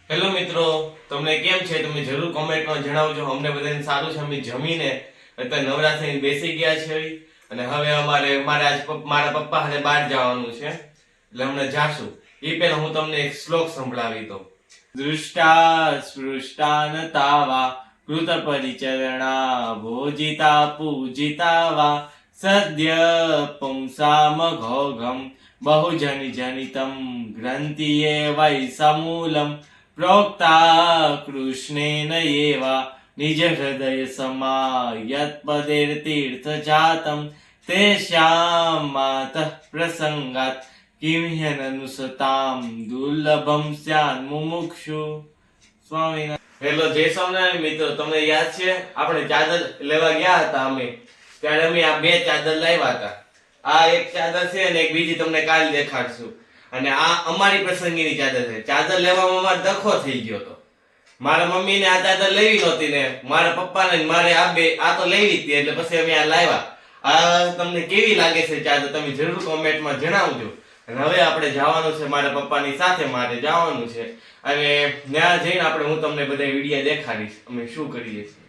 Hello મિત્રો, તમને કેમ છે? તમે જરૂર કોમેન્ટમાં જણાવજો. અમને બધાને સારું છે. અમે જમીને અત્યારે નવરા થઈને બેસી ગયા છે અને હવે મારા પપ્પા હારે બહાર જવાનું છે, એટલે હમણાં જાશું. એ પહેલા હું તમને એક શ્લોક સંભળાવી દઉં. દૃષ્ટા સ્પૃષ્ટાન તાવા કૃત પરિચરણા ભોજિતા પૂજિતા વા સદ્ય પુંસામ ઘોઘમ બહુજની જનિતમ ગ્રંથિયે વૈ સમૂલમ પ્રોક્તા કૃષ્ણેન એવા નિજ હૃદય સમાયત પદેર તીર્થ જાતમ તેષ્યામ માતઃ પ્રસંગાત કિમ્હ્યનનુસતામ દુર્લભમ સ્યાન મુમુક્ષુ. સ્વામિનારાયણ. હેલો, જય સ્વામિનારાયણ મિત્રો. તમને યાદ છે આપણે ચાદર લેવા ગયા હતા અમે, ત્યારે અમે આ બે ચાદર લાવ્યા હતા. આ એક ચાદર છે અને એક બીજી તમને કાલ દેખાડશું. અને આ અમારી પસંદગીની ચાદર છે. ચાદર લેવામાં અમારે દખો થઈ ગયો હતો. મારા મમ્મીને આ ચાદર લેવી નહોતી ને મારા પપ્પાને મારે આ તો લેવી હતી, એટલે પછી અમે આ લાવ્યા. આ તમને કેવી લાગે છે ચાદર તમે જરૂર કોમેન્ટમાં જણાવજો. અને હવે આપણે જવાનું છે મારા પપ્પાની સાથે, મારે જવાનું છે અને ત્યાં જઈને હું તમને બધા વિડીયો દેખાડીશ અમે શું કરીએ છીએ.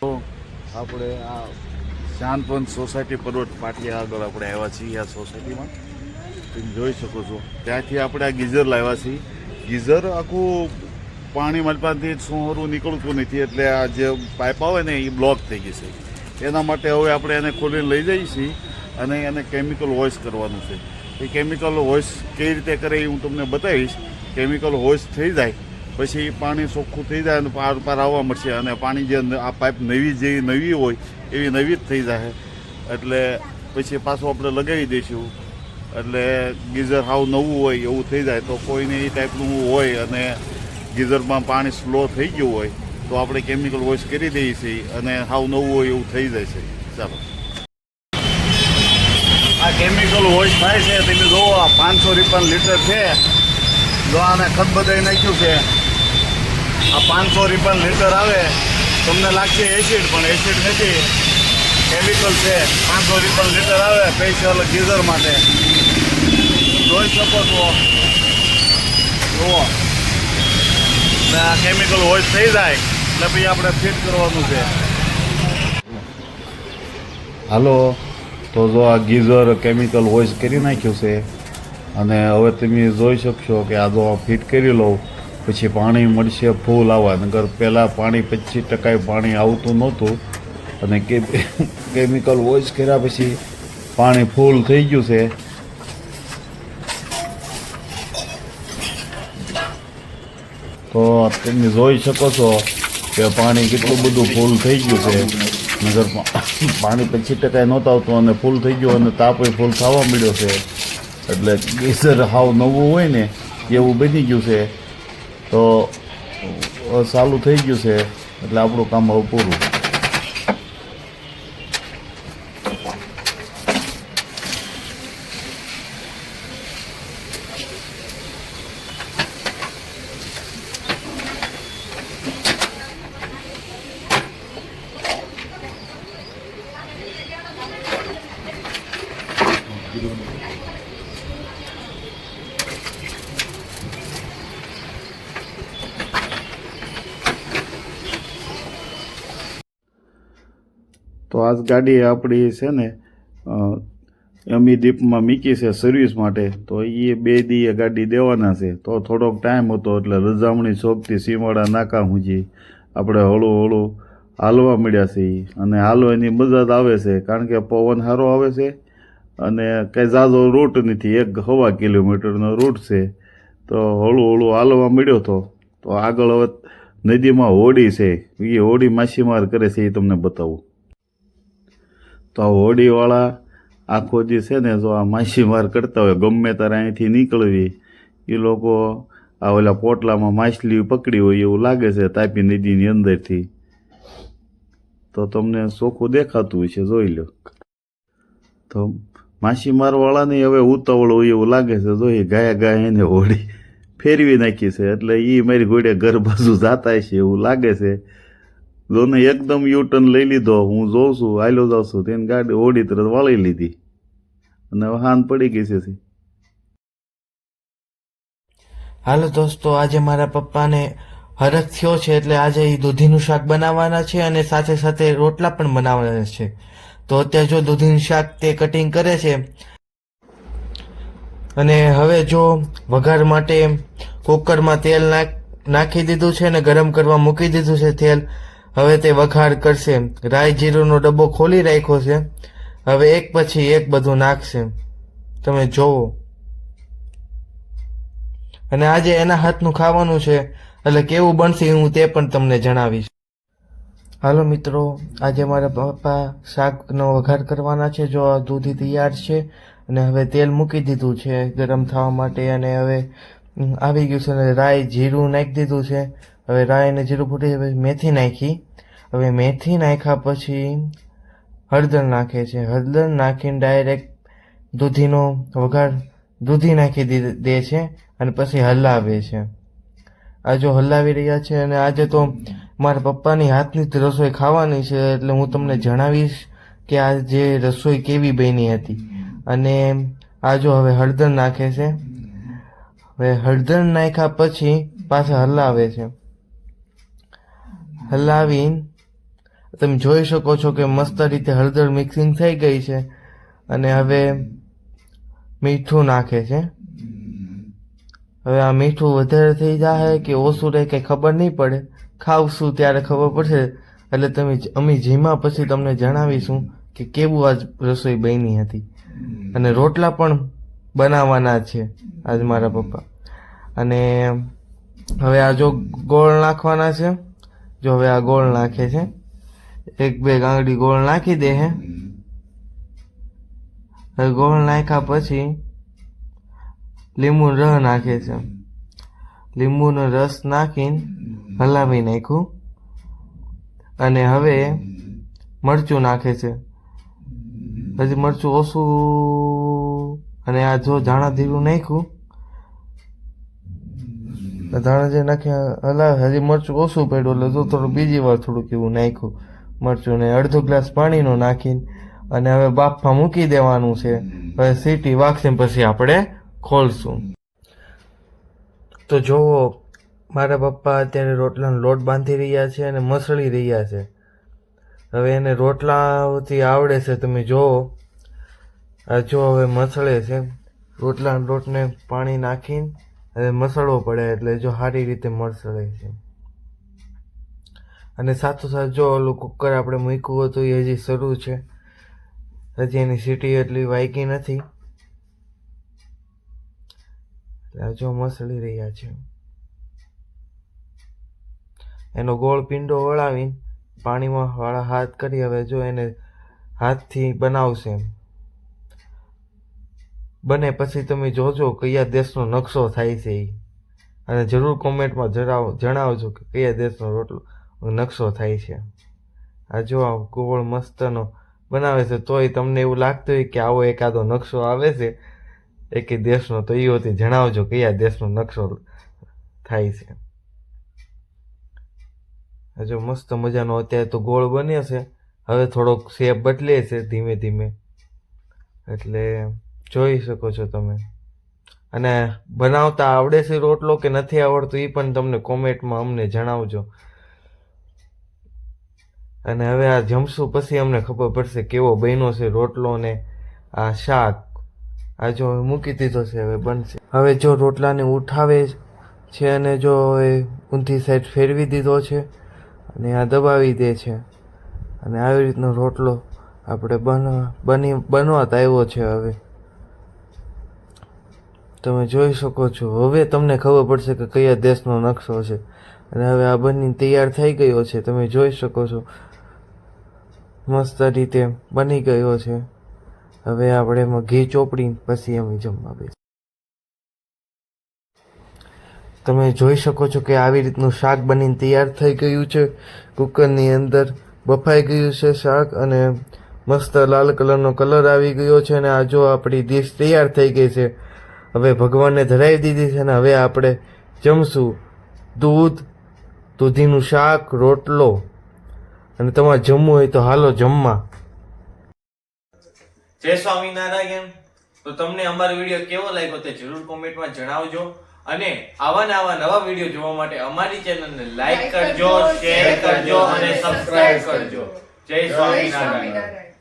તો આપણે આ શાનપંચ સોસાયટી પર્વત પાટિયા આગળ આપણે આવ્યા છીએ. આ સોસાયટીમાં તમે જોઈ શકો છો, ત્યાંથી આપણે આ ગીઝર લાવ્યા છીએ. ગીઝર આખું પાણી મારી પાસેથી સોહરું નીકળતું નથી, એટલે આ જે પાઇપ આવે ને એ બ્લોક થઈ ગઈ છે. એના માટે હવે આપણે એને ખોલીને લઈ જઈએ છીએ અને એને કેમિકલ વોશ કરવાનું છે. એ કેમિકલ વોશ કઈ રીતે કરે એ હું તમને બતાવીશ. કેમિકલ વોશ થઈ જાય પછી પાણી ચોખ્ખું થઈ જાય અને પાર પાર આવવા મળશે અને પાણી જે આ પાઇપ નવી હોય એવી નવી જ થઈ જાય. એટલે પછી પાછું આપણે લગાવી દઈશું, એટલે ગીઝર હાવ નવું હોય એવું થઈ જાય. તો કોઈને એ ટાઈપનું હોય અને ગીઝરમાં પાણી સ્લો થઈ ગયું હોય તો આપણે કેમિકલ વોશ કરી દઈએ છીએ અને હાવ નવું હોય એવું થઈ જાય છે. ચાલો, આ કેમિકલ વોશ થાય છે. તમે જુઓ, આ 500 લીટર છે. જો આને ખત બધાઈ નાખ્યું છે. આ 500 લીટર આવે. તમને લાગશે એસિડ, પણ એસિડ નથી, કેમિકલ છે. 500 લીટર આવે સ્પેશિયલ ગીઝર માટે. જોઈ શકો છો, જુઓ. આ કેમિકલ વોશ થઈ જાય એટલે પછી આપણે ફિટ કરવાનું છે. હાલો, તો જો આ ગીઝર કેમિકલ વોશ કરી નાખ્યું છે અને હવે તમે જોઈ શકશો કે આ જો ફિટ કરી લઉં પછી પાણી મળશે ફૂલ આવવા. નગર પહેલાં પાણી 25% પાણી આવતું નહોતું અને કેમિકલ વોશ કર્યા પછી પાણી ફૂલ થઈ ગયું છે. તો તમે જોઈ શકો છો કે પાણી કેટલું બધું ફૂલ થઈ ગયું છે. નગર પાણી 25% નહોતું આવતું અને ફૂલ થઈ ગયું અને તાપે ફૂલ થવા મળ્યો છે. એટલે ગીઝર હાવ નવું હોય ને એવું બની ગયું છે. તો ચાલુ થઈ ગયું છે એટલે આપણું કામ હવે પૂરું. તો આ ગાડી આપણી છે ને અમી દીપમાં મૂકી છે સર્વિસ માટે. તો એ 2 દી ગાડી દેવાના છે. તો થોડોક ટાઈમ હતો એટલે રજામણી ચોકથી સીમાડા નાકા સુધી આપણે હળું હળું હાલવા મળ્યા છીએ. અને હાલવાની મજા જ આવે છે કારણ કે પવન સારો આવે છે અને કંઈ ઝાઝો રૂટ નથી, 1.25 કિલોમીટરનો રૂટ છે. તો હળું હળું હાલવા મળ્યો હતો. તો આગળ હવે નદીમાં હોડી છે, એ હોડી માછીમાર કરે છે એ તમને બતાવું. તો આ હોડીવાળા આખો જે છે ને જો આ માછીમાર કરતા હોય, ગમે ત્યારે અહીંથી નીકળવી એ લોકો આ ઓલા પોટલામાં માછલી પકડી હોય એવું લાગે છે તાપી નદીની અંદરથી. તો તમને ચોખ્ખું દેખાતું હોય છે, જોઈ લો. તો માછીમારવાળાને હવે ઉતાવળ હોય એવું લાગે છે. જોઈ ગાયા એને હોડી ફેરવી નાખી છે એટલે એ મારી ઘોડે ઘર બાજુ જાતા છે એવું લાગે છે. જોને એકદમ યુટર્ન લઈ લીધો. હું જોઉં છું, હાલ્યો જાઉં છું, તેની ગાડી હોડી તરત વાળી લીધી અને હવે હાન પડી ગઈ છે. હાલો દોસ્તો, આજે મારા પપ્પાને હરખ થયો છે એટલે આજે ઈ દૂધીનું શાક બનાવવાના છે અને સાથે સાથે રોટલા પણ બનાવવાના છે. તો અત્યારે જો દૂધીનું શાક તે કટિંગ કરે છે અને હવે જો વઘાર માટે કુકરમાં તેલ નાખી દીધું છે અને ગરમ કરવા મૂકી દીધું છે તેલ. હવે તે વઘાર કરશે. રાઈ જીરુંનો ડબ્બો ખોલી રાખ્યો છે. હવે એક પછી એક બધું નાખશે, તમે જોવો. અને આજે એના હાથનું ખાવાનું છે એટલે કેવું બનશે હું તે પણ તમને જણાવીશ. હાલો મિત્રો, આજે મારા પપ્પા શાકનો વઘાર કરવાના છે. જો આ દૂધી તૈયાર છે અને હવે તેલ મૂકી દીધું છે ગરમ થવા માટે અને હવે આવી ગયું છે અને રાઈ જીરું નાખી દીધું છે. હવે રાઈ અને જીરું ફૂટી હવે મેથી નાખી. હવે મેથી નાખ્યા પછી હળદર નાખે છે. હળદર નાખીને ડાયરેક્ટ દૂધીનો વઘાર દૂધી નાખી દે છે અને પછી હલાવે છે. આ જો હલાવી રહ્યા છે અને આજે તો મારા પપ્પાની હાથની જ રસોઈ ખાવાની છે એટલે હું તમને જણાવીશ કે આ જે રસોઈ કેવી બની હતી. અને આ જો હવે હળદર નાખે છે. હવે હળદર નાખ્યા પછી પાછા હલાવે છે. હલાવીને તમે જોઈ શકો છો કે મસ્ત રીતે હળદર મિક્સિંગ થઈ ગઈ છે અને હવે મીઠું નાખે છે. હવે આ મીઠું વધારે થઈ જાય કે ઓછું રહે કંઈ ખબર નહીં પડે. ખાવશું ત્યારે ખબર પડશે. એટલે અમે જીમા પછી તમને જણાવીશું કે કેવું આજ રસોઈ બની હતી. અને રોટલા પણ બનાવવાના છે આજ મારા પપ્પા. અને હવે આ જો ગોળ નાખવાના છે. જો હવે આ ગોળ નાખે છે. એક બે ગાંગડી ગોળ નાખી દે હે. હવે ગોળ નાખ્યા પછી લીંબુનો રસ નાખે છે. લીંબુનો રસ નાખીને હલાવી નાખ્યું અને હવે મરચું નાખે છે. હજી મરચું ઓછું અને આ જો ધાણા જીરું નાખ્યું. ધાણા જીરું નાખ્યા હલાવે. હજી મરચું ઓછું પડ્યું એટલે જો થોડું બીજી વાર થોડુંક એવું નાખ્યું મરચું ને અડધો ગ્લાસ પાણીનો નાખીને અને હવે બાફમાં મૂકી દેવાનું છે. હવે સીટી વાગશે પછી આપણે ખોલશું. તો જોવો મારા પપ્પા અત્યારે રોટલાનો લોટ બાંધી રહ્યા છે અને મસળી રહ્યા છે. હવે એને રોટલાથી આવડે છે, તમે જોવો. આ જો હવે મસળે છે. રોટલાના લોટને પાણી નાખીને હવે મસળવો પડે એટલે જો સારી રીતે મસળે છે. અને સાથોસાથ જો ઓલું કુકર આપણે મૂક્યું હતું એ હજી શરૂ છે. હજી એની સીટી એટલી વાગી નથી. જો મસળી રહ્યા છે. એનો ગોળ પિંડો વળાવીને પાણીમાં વાળા હાથ કરી હવે જો એને હાથથી બનાવશે. બને પછી તમે જોજો કયા દેશનો નકશો થાય છે એ. અને જરૂર કોમેન્ટમાં જણાવજો કે કયા દેશનો રોટલો નકશો થાય છે. આ જો આ ગોળ મસ્તનો બનાવે છે તોય તમને એવું લાગતું હોય કે આવો એકાદો નકશો આવે છે એક દેશનો તો એ હોતી જણાવજો કયા દેશનો નકશો થાય છે. હજુ મસ્ત મજાનો અત્યારે તો ગોળ બને છે. હવે થોડોક શેપ બદલે છે ધીમે ધીમે એટલે જોઈ શકો છો તમે. અને બનાવતા આવડે છે રોટલો કે નથી આવડતો એ પણ તમને કોમેન્ટમાં અમને જણાવજો. અને હવે આ જમશું પછી અમને ખબર પડશે કેવો બન્યો છે રોટલો ને આ શાક. આ જો મૂકી દીધો છે હવે બનશે. હવે જો રોટલાને ઉઠાવે છે અને જો હવે ઊંધી સાઈડ ફેરવી દીધો છે અને આ દબાવી દે છે અને આવી રીતનો રોટલો આપણે બનવાતા આવ્યો છે. હવે તમે જોઈ શકો છો. હવે તમને ખબર પડશે કે કયા દેશનો નકશો છે. અને હવે આ બની તૈયાર થઈ ગયો છે. તમે જોઈ શકો છો મસ્ત રીતે બની ગયો છે. હવે આપણે એમાં ઘી ચોપડી પછી અમે જમવા બેસીએ. તમે જોઈ શકો છો કે આવી રીતનું શાક બનીને તૈયાર થઈ ગયું છે. કુકરની અંદર બફાઈ ગયું છે શાક અને મસ્ત લાલ કલરનો કલર આવી ગયો છે. અને આ જો આપણી ડીશ તૈયાર થઈ ગઈ છે. હવે ભગવાનને ધરાવી દીધી છે અને હવે આપણે જમશું. દૂધીનું શાક, રોટલો. અને તમારે જમવું હોય તો હાલો જમવા. જય સ્વામિનારાયણ. તો તમને અમારો વિડીયો કેવો લાગ્યો તે જરૂર કોમેન્ટમાં જણાવજો. અને આવા ને આવા નવા વિડીયો જોવા માટે અમારી ચેનલને લાઈક કરજો, શેર કરજો અને સબસ્ક્રાઇબ કરજો. જય સ્વામિનારાયણ.